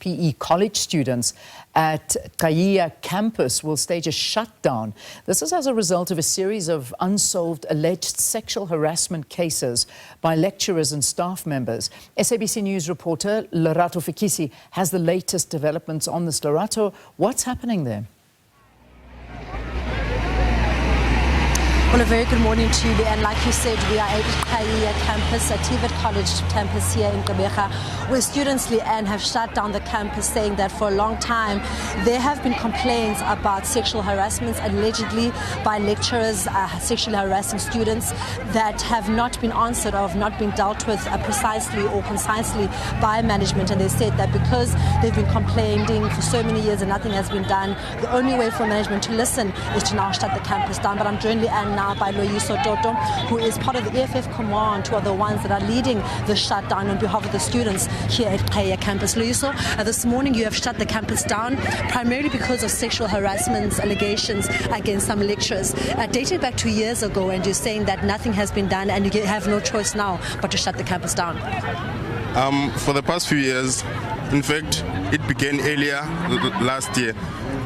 PE college students at Qhayiya Campus will stage a shutdown. This is as a result of a series of unsolved alleged sexual harassment cases by lecturers and staff members. SABC News reporter Lerato Fekisi has the latest developments on this. Lerato, what's happening there? Well, a very good morning to you. And like you said, we are at Qhayiya Campus, a TVET college campus here in Gqeberha, where students, Leanne, have shut down the campus, saying that for a long time there have been complaints about sexual harassments allegedly by lecturers sexually harassing students that have not been answered or have not been dealt with precisely or concisely by management. And they said that because they've been complaining for so many years and nothing has been done, the only way for management to listen is to now shut the campus down. But I'm joined, Leanne, now by Lerato, who is part of the EFF command, who are the ones that are leading the shutdown on behalf of the students here at Qhayiya Campus. Lerato, this morning you have shut the campus down primarily because of sexual harassment allegations against some lecturers. Dated back 2 years ago, and you're saying that nothing has been done and you have no choice now but to shut the campus down. For the past few years, in fact, it began earlier last year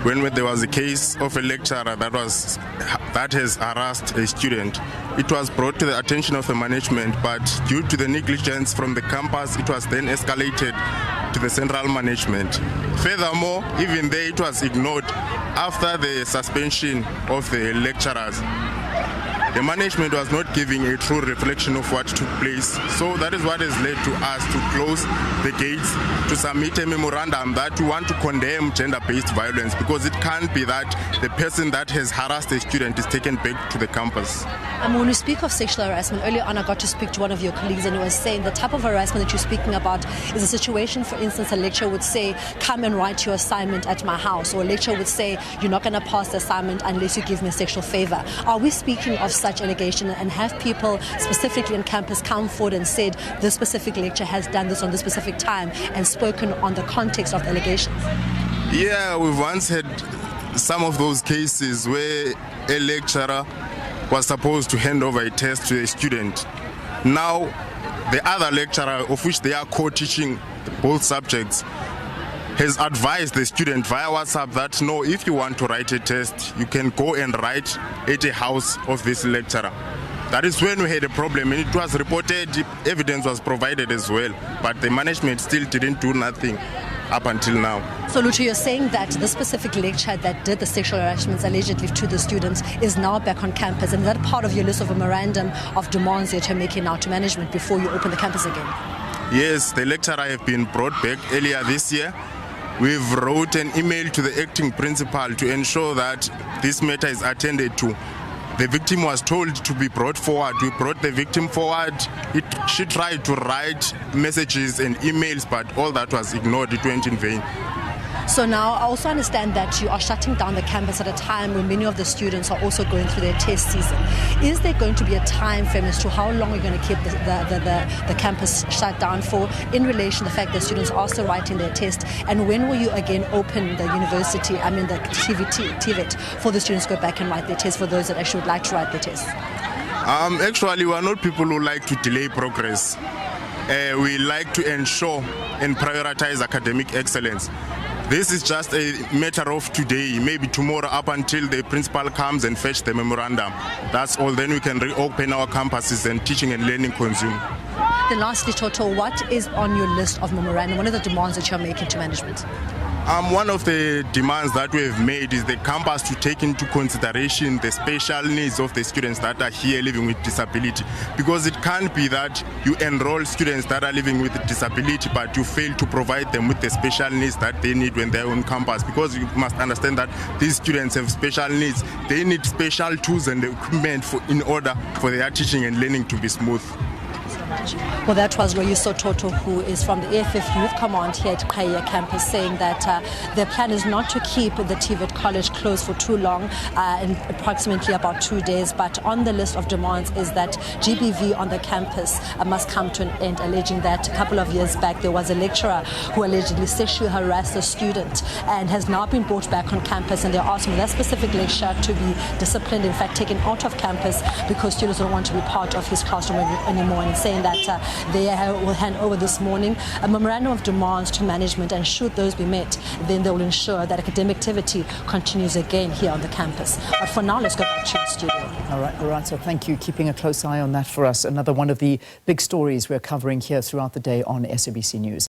when there was a case of a lecturer that has harassed a student. It was brought to the attention of the management, but due to the negligence from the campus, it was then escalated to the central management. Furthermore, even there it was ignored after the suspension of the lecturers. The management was not giving a true reflection of what took place. So that is what has led to us to close the gates, to submit a memorandum that we want to condemn gender-based violence, because it can't be that the person that has harassed a student is taken back to the campus. When we speak of sexual harassment, earlier on I got to speak to one of your colleagues and he was saying the type of harassment that you're speaking about is a situation, for instance, a lecturer would say, come and write your assignment at my house, or a lecturer would say, you're not going to pass the assignment unless you give me a sexual favor. Are we speaking of such allegation, and have people specifically on campus come forward and said this specific lecturer has done this on this specific time and spoken on the context of the allegations? Yeah, we've once had some of those cases where a lecturer was supposed to hand over a test to a student. Now, the other lecturer, of which they are co-teaching both subjects, has advised the student via WhatsApp that no, if you want to write a test, you can go and write at a house of this lecturer. That is when we had a problem, and it was reported, evidence was provided as well, but the management still didn't do nothing up until now. So Lucha, you're saying that the specific lecturer that did the sexual harassment allegedly to the students is now back on campus, and is that part of your list of a memorandum of demands that you're making now to management before you open the campus again? Yes, the lecturer have been brought back earlier this year. We've wrote an email to the acting principal to ensure that this matter is attended to. The victim was told to be brought forward. We brought the victim forward. She tried to write messages and emails, but all that was ignored. It went in vain. So now I also understand that you are shutting down the campus at a time when many of the students are also going through their test season. Is there going to be a time frame as to how long you're going to keep the campus shut down for, in relation to the fact that students are also writing their test? And when will you again open the university, the TVET, for the students to go back and write their test, for those that actually would like to write their test? Actually, we are not people who like to delay progress. We like to ensure and prioritize academic excellence. This is just a matter of today, maybe tomorrow, up until the principal comes and fetch the memorandum. That's all. Then we can reopen our campuses and teaching and learning consume. Then lastly, Toto, what is on your list of memorandum? What are the demands that you're making to management? One of the demands that we have made is the campus to take into consideration the special needs of the students that are here living with disability. Because it can't be that you enroll students that are living with disability, but you fail to provide them with the special needs that they need when they're on campus. Because you must understand that these students have special needs. They need special tools and equipment in order for their teaching and learning to be smooth. Well, that was Lerato, who is from the EFF Youth Command here at Qhayiya Campus, saying that their plan is not to keep the TVET college closed for too long, in approximately about 2 days. But on the list of demands is that GBV on the campus must come to an end, alleging that a couple of years back there was a lecturer who allegedly sexually harassed a student and has now been brought back on campus, and they're asking that specific lecturer to be disciplined, in fact taken out of campus, because students don't want to be part of his classroom anymore, and saying saying that they will hand over this morning a memorandum of demands to management, and should those be met, then they will ensure that academic activity continues again here on the campus. But for now, let's go back to the studio. All right, Lerato, thank you. Keeping a close eye on that for us. Another one of the big stories we're covering here throughout the day on SABC News.